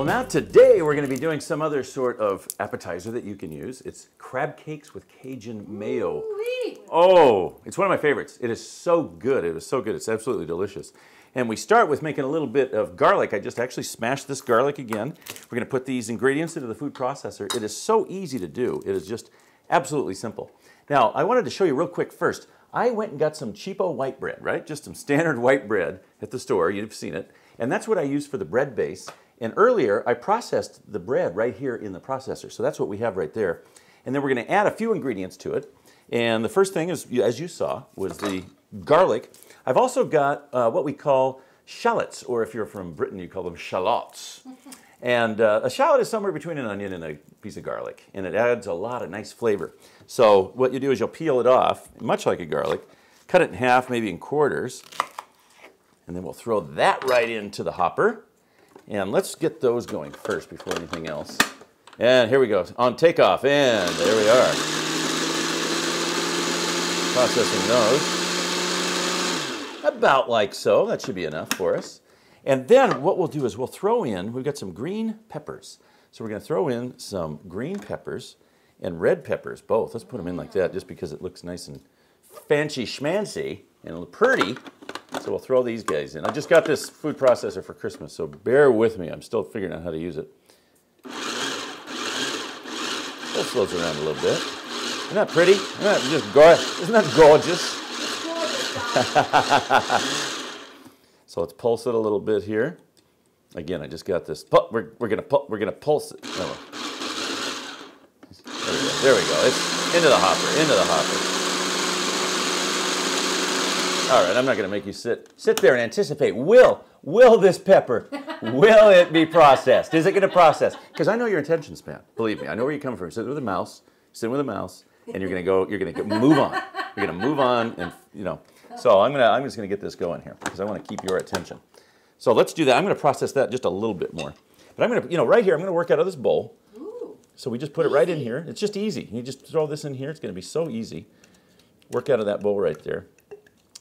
now today we're going to be doing some other sort of appetizer that you can use. It's crab cakes with Cajun mayo. Ooh-wee. Oh, it's one of my favorites. It is so good. It is so good. It's absolutely delicious. And we start with making a little bit of garlic. I just actually smashed this garlic again. We're going to put these ingredients into the food processor. It is so easy to do. It is just absolutely simple. Now, I wanted to show you real quick first. I went and got some cheapo white bread, right? Just some standard white bread at the store. You've seen it. And that's what I use for the bread base. And earlier, I processed the bread right here in the processor. So that's what we have right there. And then we're going to add a few ingredients to it. And the first thing, is, as you saw, was the garlic. I've also got what we call shallots, or if you're from Britain, you call them shallots. And a shallot is somewhere between an onion and a piece of garlic. And it adds a lot of nice flavor. So what you do is you'll peel it off, much like a garlic, cut it in half, maybe in quarters. And then we'll throw that right into the hopper. And let's get those going first before anything else. And here we go, on takeoff, and there we are. Processing those. About like so, that should be enough for us. And then what we'll do is we'll throw in, we've got some green peppers. So we're gonna throw in some green peppers and red peppers, both. Let's put them in like that just because it looks nice and fancy schmancy and pretty. So we'll throw these guys in. I just got this food processor for Christmas, so bear with me. I'm still figuring out how to use it. It slows around a little bit. Isn't that pretty? Isn't that gorgeous? So let's pulse it a little bit here. Again, I just got this. We're gonna pulse it. Oh. There we go. It's into the hopper. Into the hopper. All right, I'm not going to make you sit there and anticipate. Will this pepper, will it be processed? Is it going to process? Because I know your attention span. Believe me, I know where you come from. Sit with a mouse, and you're going to move on. You're going to move on, and So I'm just going to get this going here because I want to keep your attention. So let's do that. I'm going to process that just a little bit more. But I'm going to, right here, I'm going to work out of this bowl. Ooh, so we just put it right in here. It's just easy. You just throw this in here. It's going to be so easy. Work out of that bowl right there.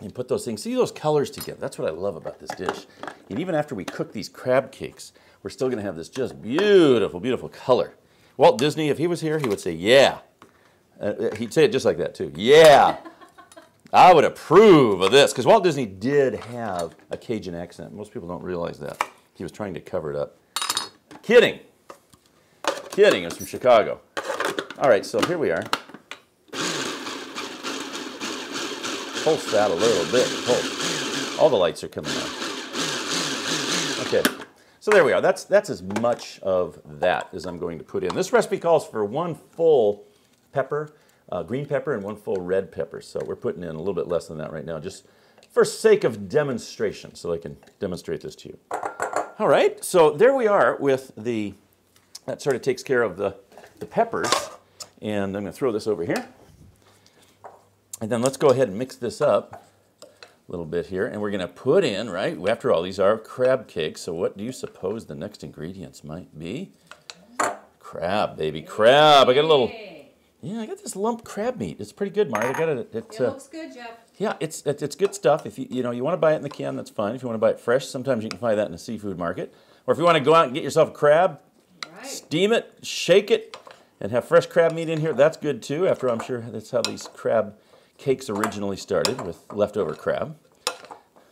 And put those things, see those colors together. That's what I love about this dish. And even after we cook these crab cakes, we're still going to have this just beautiful, beautiful color. Walt Disney, if he was here, he would say, yeah. He'd say it just like that, too. Yeah, I would approve of this. Because Walt Disney did have a Cajun accent. Most people don't realize that. He was trying to cover it up. Kidding. Kidding. It was from Chicago. All right, so here we are. Pulse that a little bit. Pulse. All the lights are coming on. Okay, so there we are. That's as much of that as I'm going to put in. This recipe calls for 1 full pepper, green pepper, and 1 full red pepper. So we're putting in a little bit less than that right now, just for sake of demonstration, so I can demonstrate this to you. All right, so there we are with that sort of takes care of the peppers. And I'm going to throw this over here. And then let's go ahead and mix this up a little bit here. And we're going to put in, right, after all, these are crab cakes. So what do you suppose the next ingredients might be? Crab, baby, crab. I got a little, I got this lump crab meat. It's pretty good, Marty. I got it. It looks good, Jeff. Yeah, it's good stuff. If you want to buy it in the can, that's fine. If you want to buy it fresh, sometimes you can find that in a seafood market. Or if you want to go out and get yourself a crab, steam it, shake it, and have fresh crab meat in here, that's good too. After all, I'm sure that's how these crab cakes originally started, with leftover crab.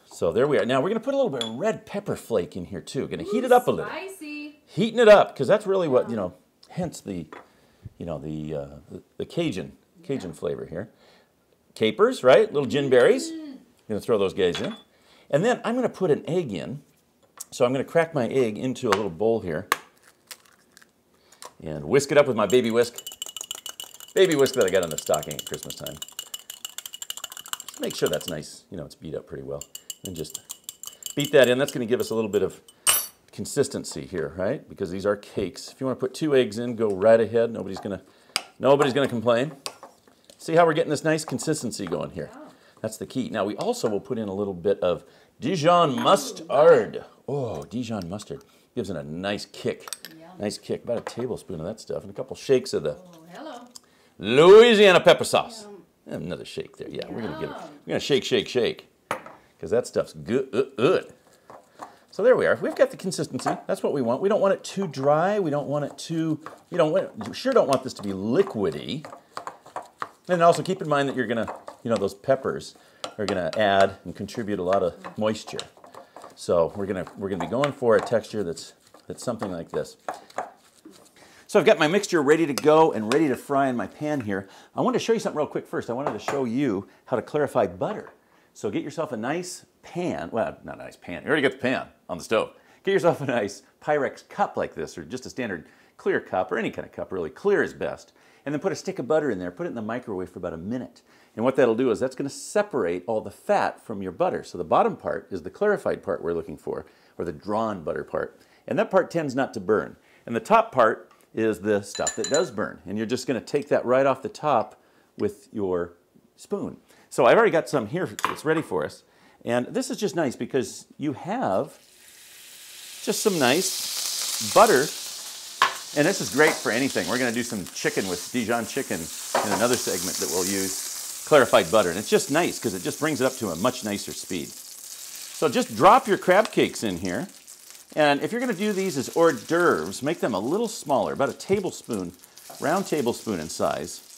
So there we are. Now we're going to put a little bit of red pepper flake in here too. Going to heat it up a little. Spicy. Heating it up, because that's really what, hence the Cajun flavor here. Capers, right? Little gin berries. I'm going to throw those guys in. And then I'm going to put an egg in. So I'm going to crack my egg into a little bowl here. And whisk it up with my baby whisk. Baby whisk that I got in the stocking at Christmas time. Make sure that's nice, it's beat up pretty well. And just beat that in. That's going to give us a little bit of consistency here, right? Because these are cakes. If you want to put 2 eggs in, go right ahead. Nobody's going to complain. See how we're getting this nice consistency going here? That's the key. Now we also will put in a little bit of Dijon mustard. Oh, Dijon mustard gives it a nice kick. Nice kick. About a tablespoon of that stuff and a couple shakes of the Louisiana pepper sauce. Another shake there. Yeah, we're gonna shake, because that stuff's good. So there we are. We've got the consistency. That's what we want. We don't want it too dry. We don't want it too, we sure don't want this to be liquidy. And also keep in mind that you're gonna, those peppers are gonna add and contribute a lot of moisture. So we're gonna be going for a texture that's something like this. So I've got my mixture ready to go and ready to fry in my pan here. I wanted to show you something real quick first. I wanted to show you how to clarify butter. So get yourself a nice pan, well, not a nice pan, you already got the pan on the stove. Get yourself a nice Pyrex cup like this, or just a standard clear cup, or any kind of cup really, clear is best. And then put a stick of butter in there, put it in the microwave for about a minute. And what that'll do is that's gonna separate all the fat from your butter. So the bottom part is the clarified part we're looking for, or the drawn butter part. And that part tends not to burn. And the top part is the stuff that does burn. And you're just gonna take that right off the top with your spoon. So I've already got some here that's ready for us. And this is just nice because you have just some nice butter. And this is great for anything. We're gonna do some chicken with Dijon chicken in another segment that we'll use clarified butter. And it's just nice because it just brings it up to a much nicer speed. So just drop your crab cakes in here. And if you're gonna do these as hors d'oeuvres, make them a little smaller, about a tablespoon, round tablespoon in size.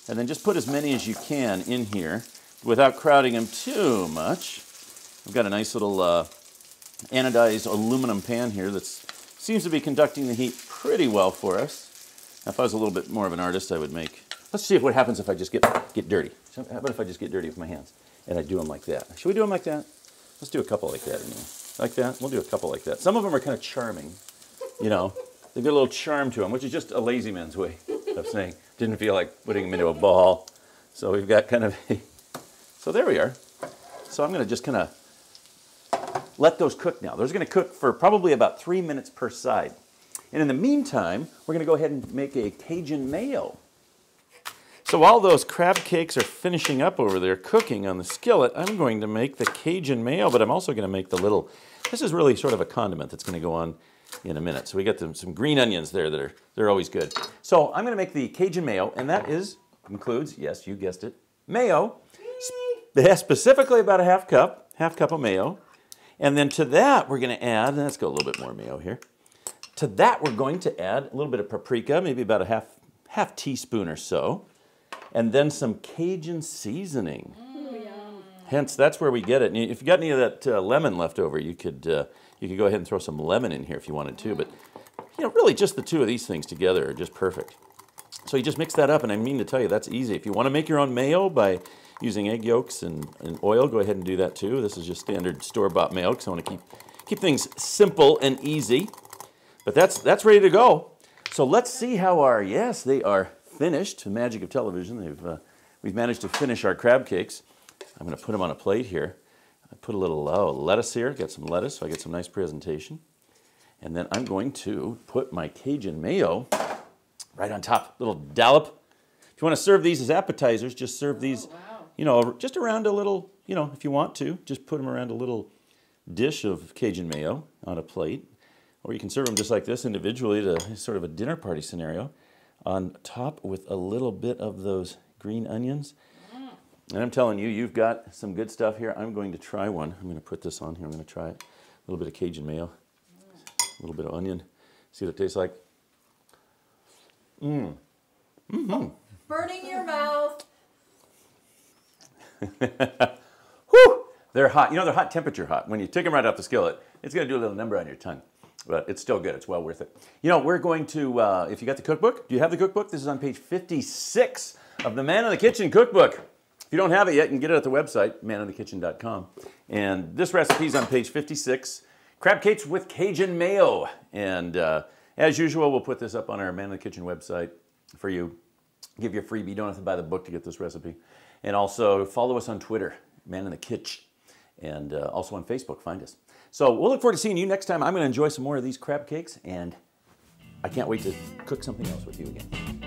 And then just put as many as you can in here without crowding them too much. I've got a nice little anodized aluminum pan here that seems to be conducting the heat pretty well for us. Now, if I was a little bit more of an artist, I would make, let's see what happens if I just get dirty. How about if I just get dirty with my hands and I do them like that? Should we do them like that? Let's do a couple like that anyway. Like that? We'll do a couple like that. Some of them are kind of charming, They've got a little charm to them, which is just a lazy man's way of saying, didn't feel like putting them into a ball. So we've got kind of a, so there we are. So I'm gonna just kind of let those cook now. Those are gonna cook for probably about 3 minutes per side. And in the meantime, we're gonna go ahead and make a Cajun mayo. So while those crab cakes are finishing up over there cooking on the skillet, I'm going to make the Cajun mayo, but I'm also gonna make the little, this is really sort of a condiment that's gonna go on in a minute. So we got some green onions there that they're always good. So I'm gonna make the Cajun mayo, and that includes, yes, you guessed it, mayo. Specifically about a half cup of mayo. And then to that, we're gonna add, let's go a little bit more mayo here. To that, we're going to add a little bit of paprika, maybe about a half teaspoon or so. And then some Cajun seasoning. Hence, that's where we get it. And if you got any of that lemon left over, you could go ahead and throw some lemon in here if you wanted to. But really just the two of these things together are just perfect. So you just mix that up, and I mean to tell you, that's easy. If you want to make your own mayo by using egg yolks and oil, go ahead and do that too. This is just standard store-bought mayo because I want to keep things simple and easy. But that's ready to go. So let's see how yes, they are finished. The magic of television. We've managed to finish our crab cakes. I'm going to put them on a plate here. I put a little lettuce here. Got some lettuce, so I get some nice presentation. And then I'm going to put my Cajun mayo right on top. Little dollop. If you want to serve these as appetizers, just serve these, just around a little, if you want to, just put them around a little dish of Cajun mayo on a plate. Or you can serve them just like this individually to sort of a dinner party scenario. On top with a little bit of those green onions. And I'm telling you, you've got some good stuff here. I'm going to try one. I'm going to put this on here. I'm going to try it. A little bit of Cajun mayo, a little bit of onion. See what it tastes like. Burning your mouth. Whew! They're hot. They're hot temperature hot. When you take them right off the skillet, it's going to do a little number on your tongue. But it's still good. It's well worth it. We're going to, if you got the cookbook, do you have the cookbook? This is on page 56 of the Man in the Kitchen cookbook. If you don't have it yet, you can get it at the website, maninthekitchen.com. And this recipe is on page 56, crab cakes with Cajun mayo. And as usual, we'll put this up on our Man in the Kitchen website for you. Give you a freebie. You don't have to buy the book to get this recipe. And also follow us on Twitter, Man in the Kitchen. And also on Facebook, find us. So we'll look forward to seeing you next time. I'm going to enjoy some more of these crab cakes, and I can't wait to cook something else with you again.